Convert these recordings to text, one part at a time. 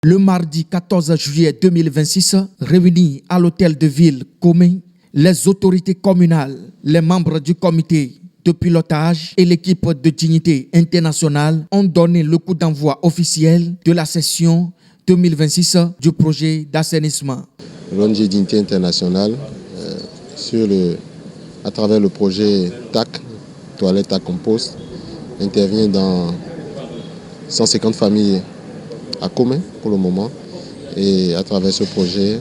Le mardi 14 juillet 2026, réunis à l'hôtel de ville Comé, les autorités communales, les membres du comité de pilotage et l'équipe de dignité internationale ont donné le coup d'envoi officiel de la session 2026 du projet d'assainissement. L'ONG Dignité Internationale, à travers le projet TAC, Toilette à compost, intervient dans 150 familles à Comé pour le moment. Et à travers ce projet,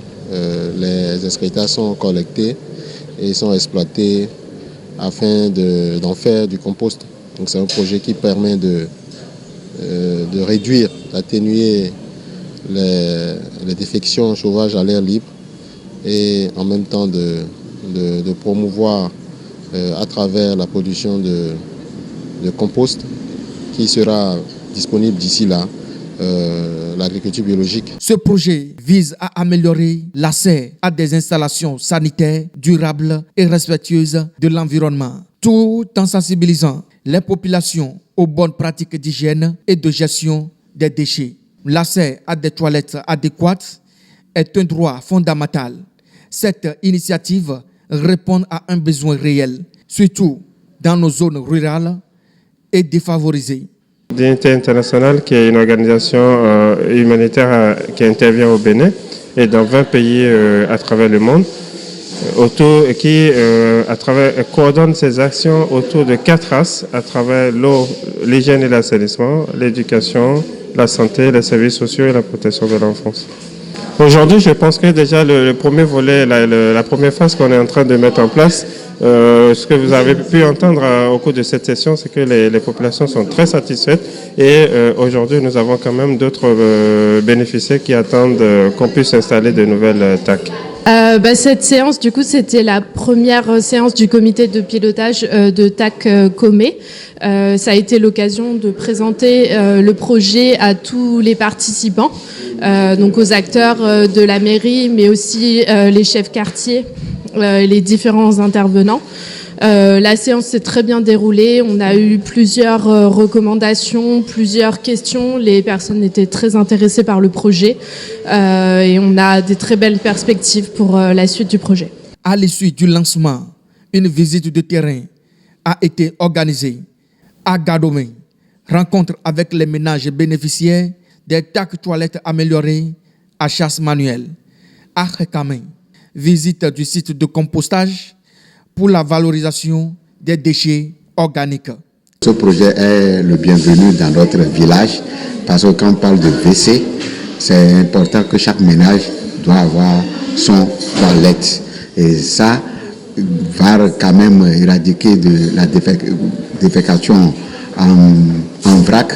les excrétas sont collectés et sont exploités afin d'en faire du compost. Donc c'est un projet qui permet de réduire, d'atténuer les défections sauvage à l'air libre et en même temps de promouvoir à travers la production de compost qui sera disponible d'ici là, l'agriculture biologique. Ce projet vise à améliorer l'accès à des installations sanitaires durables et respectueuses de l'environnement, tout en sensibilisant les populations aux bonnes pratiques d'hygiène et de gestion des déchets. L'accès à des toilettes adéquates est un droit fondamental. Cette initiative répond à un besoin réel, surtout dans nos zones rurales et défavorisées. Dignité internationale, qui est une organisation humanitaire qui intervient au Bénin et dans 20 pays à travers le monde, qui coordonne ses actions autour de 4 axes, à travers l'eau, l'hygiène et l'assainissement, l'éducation, la santé, les services sociaux et la protection de l'enfance. Aujourd'hui, je pense que déjà le premier volet, la première phase qu'on est en train de mettre en place, ce que vous avez pu entendre au cours de cette session, c'est que les populations sont très satisfaites et aujourd'hui, nous avons quand même d'autres bénéficiaires qui attendent qu'on puisse installer de nouvelles TAC. Cette séance, du coup, c'était la première séance du comité de pilotage de TAC Comé. Ça a été l'occasion de présenter le projet à tous les participants, donc aux acteurs de la mairie, mais aussi les chefs quartiers, les différents intervenants. La séance s'est très bien déroulée. On a eu plusieurs recommandations, plusieurs questions. Les personnes étaient très intéressées par le projet et on a des très belles perspectives pour la suite du projet. À l'issue du lancement, une visite de terrain a été organisée à Gadomé. Rencontre avec les ménages bénéficiaires des TAC toilettes améliorées à Chasse Manuel. À Khékamé, visite du site de compostage pour la valorisation des déchets organiques. Ce projet est le bienvenu dans notre village parce que quand on parle de WC, c'est important que chaque ménage doit avoir son toilette. Et ça va quand même éradiquer de la défécation en vrac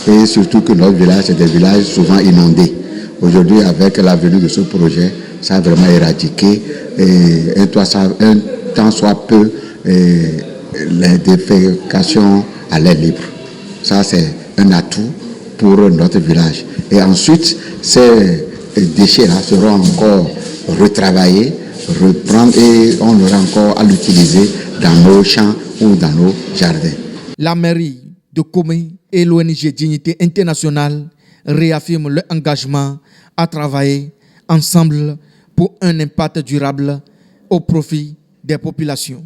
et surtout que notre village, c'est des villages souvent inondés. Aujourd'hui, avec la venue de ce projet, ça a vraiment éradiqué un tant soit peu les défécations à l'air libre. Ça, c'est un atout pour notre village. Et ensuite, ces déchets-là seront encore retravaillés, reprendre et on aura encore à l'utiliser dans nos champs ou dans nos jardins. La mairie de Comé et l'ONG Dignité Internationale réaffirment leur engagement à travailler ensemble pour un impact durable au profit des populations.